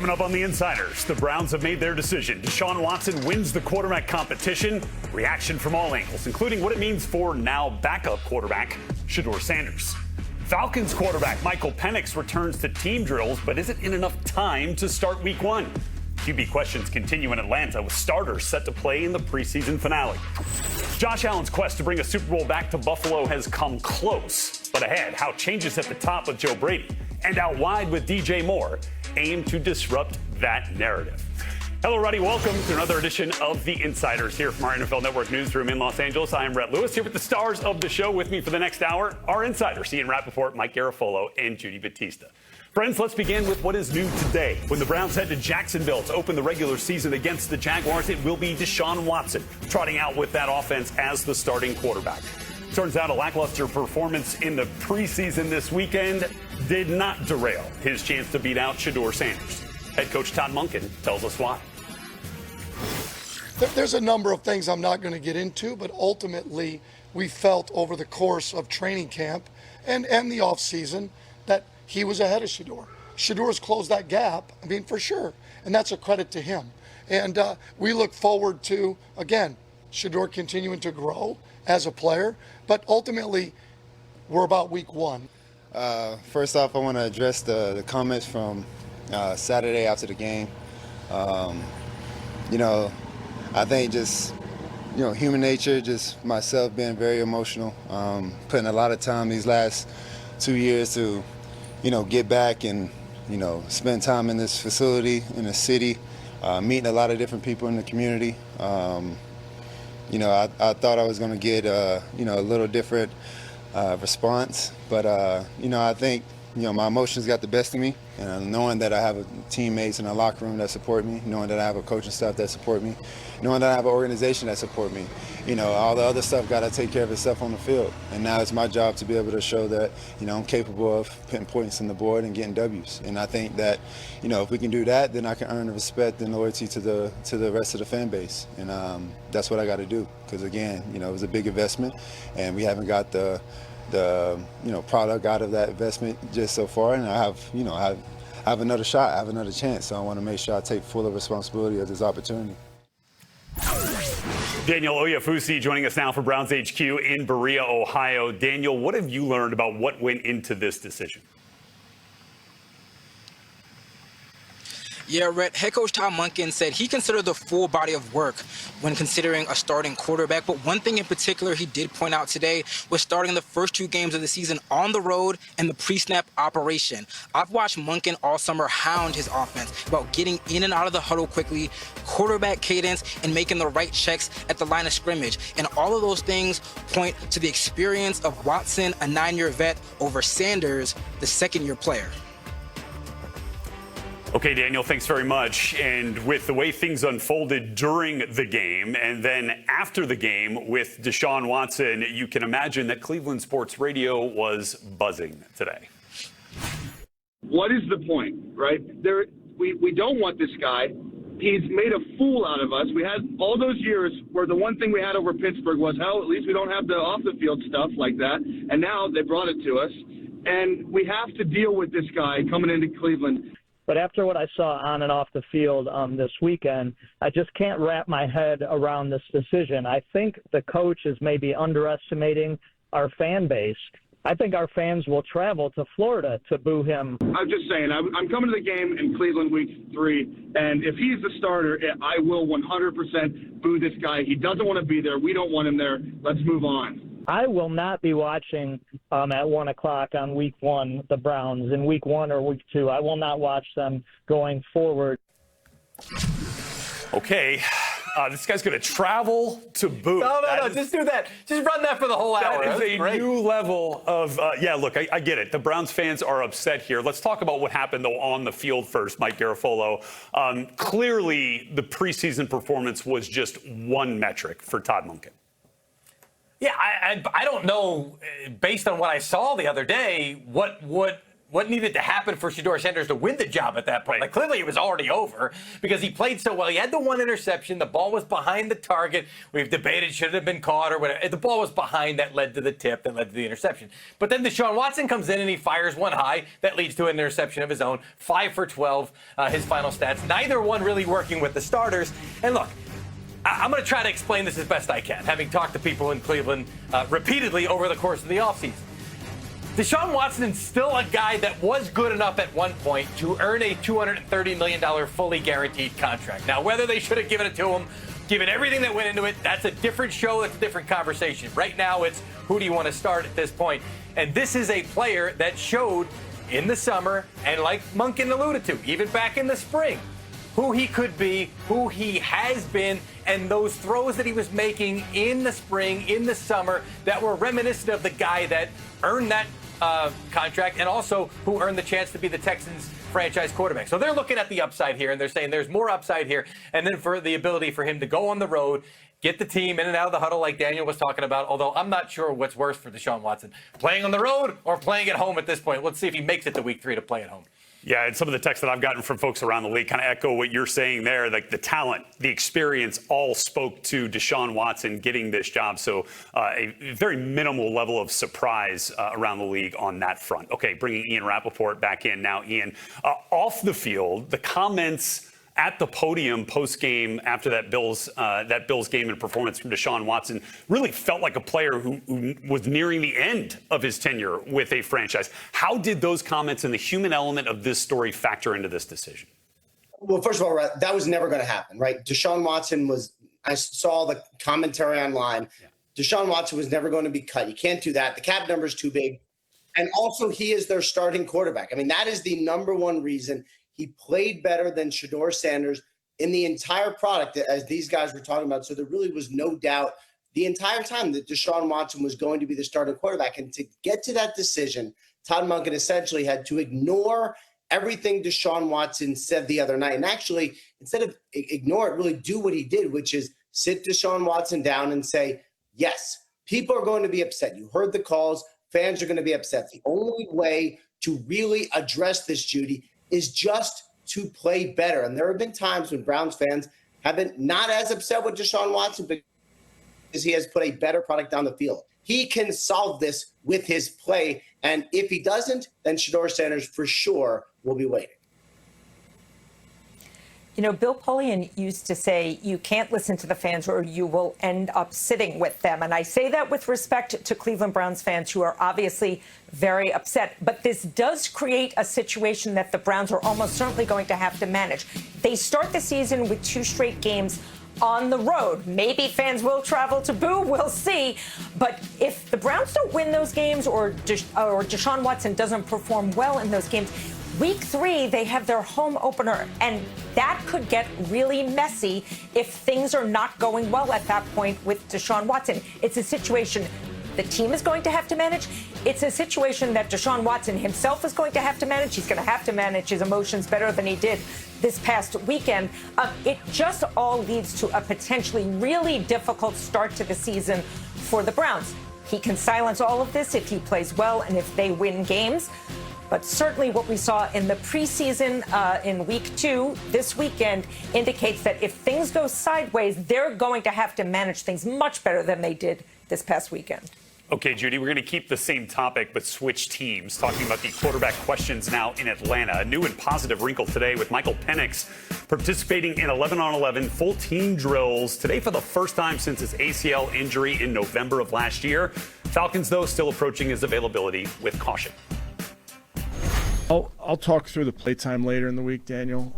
Coming up on The Insiders, the Browns have made their decision. Deshaun Watson wins the quarterback competition. Reaction from all angles, including what it means for now backup quarterback Shedeur Sanders. Falcons quarterback Michael Penix returns to team drills, but is it in enough time to start week one? QB questions continue in Atlanta with starters set to play in the preseason finale. Josh Allen's quest to bring a Super Bowl back to Buffalo has come close. But ahead, how changes at the top with Joe Brady and out wide with DJ Moore aim to disrupt that narrative. Hello, everybody. Welcome to another edition of The Insiders here from our NFL Network newsroom in Los Angeles. I am Rhett Lewis here with the stars of the show. With me for the next hour, our insiders, Ian Rappaport, Mike Garafolo, and Judy Batista. Friends, let's begin with what is new today. When the Browns head to Jacksonville to open the regular season against the Jaguars, it will be Deshaun Watson trotting out with that offense as the starting quarterback. Turns out a lackluster performance in the preseason this weekend did not derail his chance to beat out Shedeur Sanders. Head coach Todd Monken tells us why. There's a number of things I'm not going to get into, but ultimately we felt over the course of training camp and the offseason that he was ahead of Shedeur. Shedeur's closed that gap, for sure, and that's a credit to him. And we look forward to, again, Shedeur continuing to grow as a player, but ultimately we're about week one. First off, I want to address the comments from Saturday after the game. I think just, human nature, just myself being very emotional, putting a lot of time these last 2 years to, get back and, spend time in this facility, in the city, meeting a lot of different people in the community. I thought I was going to get, a little different response, but, I think, my emotions got the best of me, and knowing that I have teammates in the locker room that support me, knowing that I have a coaching staff that support me, knowing that I have an organization that support me, all the other stuff got to take care of itself on the field. And now it's my job to be able to show that, I'm capable of putting points on the board and getting W's. And I think that, if we can do that, then I can earn the respect and loyalty to the rest of the fan base. And that's what I got to do. Because again, it was a big investment, and we haven't got the product out of that investment just so far, and I have another shot, I have another chance, so I want to make sure I take full responsibility of this opportunity. Daniel Oyefusi joining us now from Browns HQ in Berea, Ohio. Daniel, what have you learned about what went into this decision? Yeah, Rhett, head coach Todd Monken said he considered the full body of work when considering a starting quarterback. But one thing in particular he did point out today was starting the first 2 games of the season on the road and the pre-snap operation. I've watched Monken all summer hound his offense about getting in and out of the huddle quickly, quarterback cadence, and making the right checks at the line of scrimmage. And all of those things point to the experience of Watson, a 9-year vet, over Sanders, the 2nd-year player. Okay, Daniel, thanks very much. And with the way things unfolded during the game and then after the game with Deshaun Watson, you can imagine that Cleveland Sports Radio was buzzing today. What is the point, right? We don't want this guy. He's made a fool out of us. We had all those years where the one thing we had over Pittsburgh was, hell, at least we don't have the off-the-field stuff like that. And now they brought it to us. And we have to deal with this guy coming into Cleveland. But after what I saw on and off the field this weekend, I just can't wrap my head around this decision. I think the coach is maybe underestimating our fan base. I think our fans will travel to Florida to boo him. I'm just saying, I'm coming to the game in Cleveland week 3, and if he's the starter, I will 100% boo this guy. He doesn't want to be there. We don't want him there. Let's move on. I will not be watching at 1 o'clock on week 1, the Browns, in week 1 or week 2. I will not watch them going forward. Okay. This guy's going to travel to boo. No, just do that. Just run that for the whole hour. That is a new level of, look, I get it. The Browns fans are upset here. Let's talk about what happened, though, on the field first, Mike Garafolo. Clearly, the preseason performance was just one metric for Todd Monken. Yeah, I don't know, based on what I saw the other day, what what needed to happen for Shedeur Sanders to win the job at that point. Like, clearly it was already over because he played so well. He had the one interception. The ball was behind the target. We've debated should it have been caught or whatever. The ball was behind that led to the tip that led to the interception. But then Deshaun Watson comes in and he fires one high that leads to an interception of his own. 5 for 12, his final stats. Neither one really working with the starters. And look, I'm going to try to explain this as best I can, having talked to people in Cleveland repeatedly over the course of the offseason. Deshaun Watson is still a guy that was good enough at one point to earn a $230 million fully guaranteed contract. Now, whether they should have given it to him, given everything that went into it, that's a different show, that's a different conversation. Right now, it's who do you want to start at this point? And this is a player that showed in the summer, and like Monken alluded to, even back in the spring, who he could be, who he has been, and those throws that he was making in the spring, in the summer, that were reminiscent of the guy that earned that contract and also who earned the chance to be the Texans franchise quarterback. So they're looking at the upside here, and they're saying there's more upside here, and then for the ability for him to go on the road, get the team in and out of the huddle like Daniel was talking about, although I'm not sure what's worse for Deshaun Watson, playing on the road or playing at home at this point. Let's see if he makes it to week 3 to play at home. Yeah, and some of the texts that I've gotten from folks around the league kind of echo what you're saying there. Like the talent, the experience all spoke to Deshaun Watson getting this job. So a very minimal level of surprise around the league on that front. Okay, bringing Ian Rappaport back in now. Ian, off the field, the comments at the podium post-game after that Bills game and performance from Deshaun Watson really felt like a player who was nearing the end of his tenure with a franchise. How did those comments and the human element of this story factor into this decision? Well, first of all, that was never going to happen, right? Deshaun Watson was, I saw the commentary online. Yeah. Deshaun Watson was never going to be cut. You can't do that. The cap number is too big. And also, he is their starting quarterback. I mean, that is the number one reason. He played better than Shedeur Sanders in the entire product, as these guys were talking about. So there really was no doubt the entire time that Deshaun Watson was going to be the starting quarterback. And to get to that decision, Todd Monken essentially had to ignore everything Deshaun Watson said the other night. And actually, instead of ignore it, really do what he did, which is sit Deshaun Watson down and say, yes, people are going to be upset. You heard the calls. Fans are going to be upset. The only way to really address this, Judy, is just to play better. And there have been times when Browns fans have been not as upset with Deshaun Watson because he has put a better product down the field. He can solve this with his play. And if he doesn't, then Shedeur Sanders for sure will be waiting. You know, Bill Polian used to say, you can't listen to the fans or you will end up sitting with them. And I say that with respect to Cleveland Browns fans who are obviously very upset. But this does create a situation that the Browns are almost certainly going to have to manage. They start the season with 2 straight games on the road. Maybe fans will travel to boo. We'll see. But if the Browns don't win those games or Deshaun Watson doesn't perform well in those games, Week 3, they have their home opener, and that could get really messy if things are not going well at that point with Deshaun Watson. It's a situation the team is going to have to manage. It's a situation that Deshaun Watson himself is going to have to manage. He's going to have to manage his emotions better than he did this past weekend. It just all leads to a potentially really difficult start to the season for the Browns. He can silence all of this if he plays well and if they win games. But certainly what we saw in the preseason in week 2 this weekend indicates that if things go sideways, they're going to have to manage things much better than they did this past weekend. Okay, Judy, we're going to keep the same topic but switch teams, talking about the quarterback questions now in Atlanta. A new and positive wrinkle today with Michael Penix participating in 11-on-11 full team drills today for the first time since his ACL injury in November of last year. Falcons, though, still approaching his availability with caution. I'll talk through the playtime later in the week, Daniel,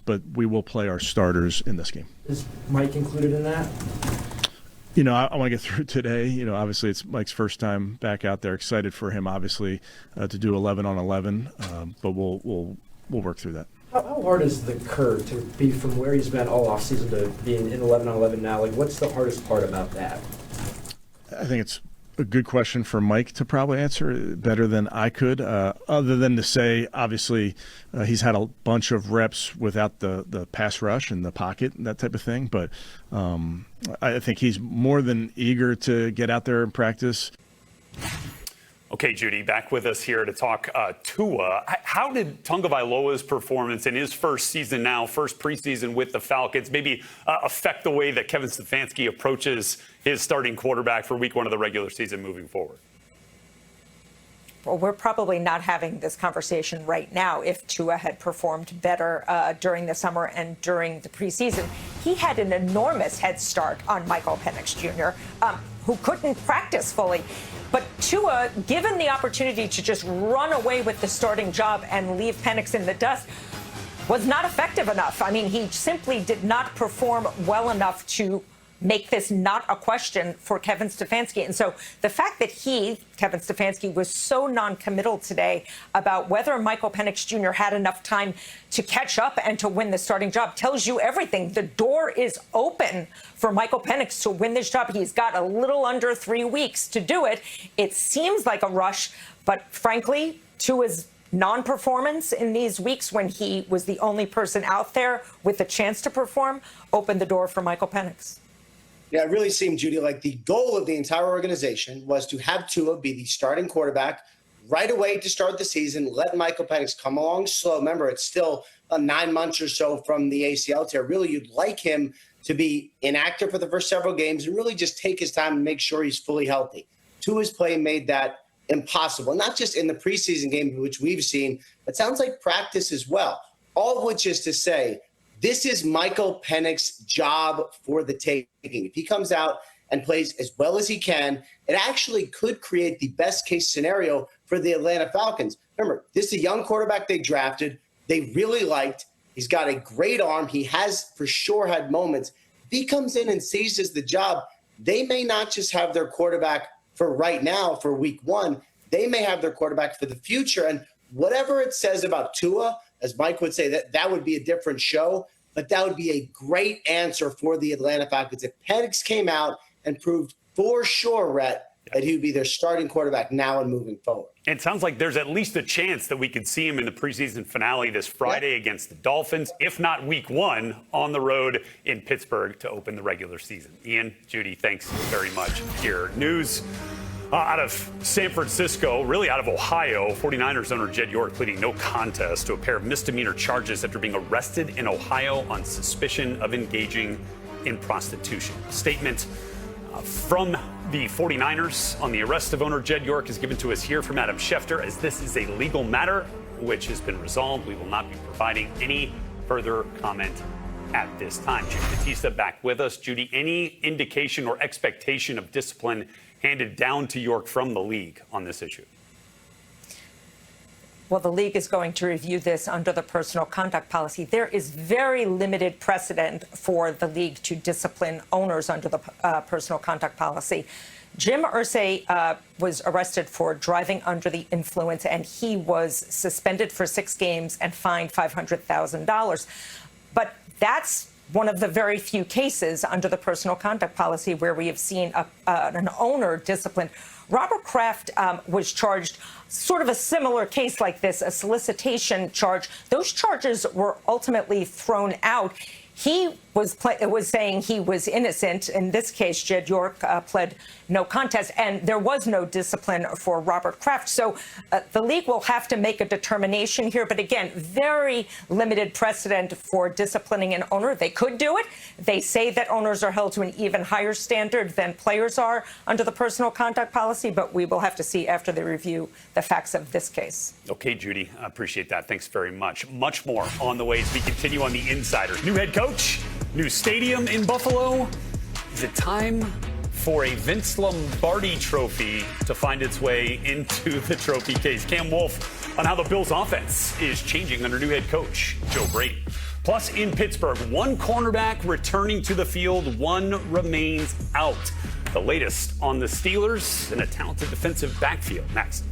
but we will play our starters in this game. Is Mike included in that? You know, I want to get through today. You know, obviously it's Mike's first time back out there. Excited for him, obviously, to do 11-on-11, but we'll work through that. How hard is the curve to be from where he's been all offseason to being in 11-on-11 now? Like, what's the hardest part about that? I think it's a good question for Mike to probably answer better than I could, other than to say, obviously, he's had a bunch of reps without the pass rush and the pocket and that type of thing. But I think he's more than eager to get out there and practice. Okay, Judy, back with us here to talk Tua. How did Tagovailoa's performance in his first preseason with the Falcons, maybe affect the way that Kevin Stefanski approaches his starting quarterback for week 1 of the regular season moving forward? Well, we're probably not having this conversation right now if Tua had performed better during the summer and during the preseason. He had an enormous head start on Michael Penix Jr., who couldn't practice fully. But Tua, given the opportunity to just run away with the starting job and leave Penix in the dust, was not effective enough. I mean, he simply did not perform well enough to make this not a question for Kevin Stefanski. And so the fact that Kevin Stefanski, was so non-committal today about whether Michael Penix Jr. had enough time to catch up and to win the starting job tells you everything. The door is open for Michael Penix to win this job. He's got a little under 3 weeks to do it. It seems like a rush, but frankly, Tua's non-performance in these weeks when he was the only person out there with a chance to perform opened the door for Michael Penix. Yeah, it really seemed, Judy, like the goal of the entire organization was to have Tua be the starting quarterback right away to start the season, let Michael Penix come along slow. Remember, it's still 9 months or so from the ACL tear. Really, you'd like him to be inactive for the first several games and really just take his time and make sure he's fully healthy. Tua's play made that impossible, not just in the preseason game, which we've seen, but sounds like practice as well. All of which is to say, this is Michael Penix's job for the taking. If he comes out and plays as well as he can, it actually could create the best case scenario for the Atlanta Falcons. Remember, this is a young quarterback they drafted. They really liked. He's got a great arm. He has for sure had moments. If he comes in and seizes the job, they may not just have their quarterback for right now, for week 1. They may have their quarterback for the future. And whatever it says about Tua, as Mike would say, that would be a different show, but that would be a great answer for the Atlanta Falcons. If Penix came out and proved for sure, Rhett, that he would be their starting quarterback now and moving forward. It sounds like there's at least a chance that we could see him in the preseason finale this Friday against the Dolphins, if not week 1 on the road in Pittsburgh to open the regular season. Ian, Judy, thanks very much. Here, news out of San Francisco, really out of Ohio. 49ers owner Jed York pleading no contest to a pair of misdemeanor charges after being arrested in Ohio on suspicion of engaging in prostitution. A statement from the 49ers on the arrest of owner Jed York is given to us here from Adam Schefter, as this is a legal matter which has been resolved. We will not be providing any further comment at this time. Judy Battista back with us. Judy, any indication or expectation of discipline handed down to York from the league on this issue? Well, the league is going to review this under the personal conduct policy. There is very limited precedent for the league to discipline owners under the personal conduct policy. Jim Irsay was arrested for driving under the influence, and he was suspended for 6 games and fined $500,000. But that's one of the very few cases under the personal conduct policy where we have seen an owner disciplined. Robert Kraft was charged sort of a similar case like this, a solicitation charge. Those charges were ultimately thrown out. He was saying he was innocent. In this case, Jed York pled no contest, and there was no discipline for Robert Kraft. So the league will have to make a determination here. But again, very limited precedent for disciplining an owner. They could do it. They say that owners are held to an even higher standard than players are under the personal conduct policy. But we will have to see after they review the facts of this case. Okay, Judy, I appreciate that. Thanks very much. Much more on the way as we continue on the Insiders. New head coach, new stadium in Buffalo. Is it time for a Vince Lombardi trophy to find its way into the trophy case? Cam Wolf on how the Bills' offense is changing under new head coach Joe Brady. Plus, in Pittsburgh, 1 cornerback returning to the field, 1 remains out. The latest on the Steelers and a talented defensive backfield next.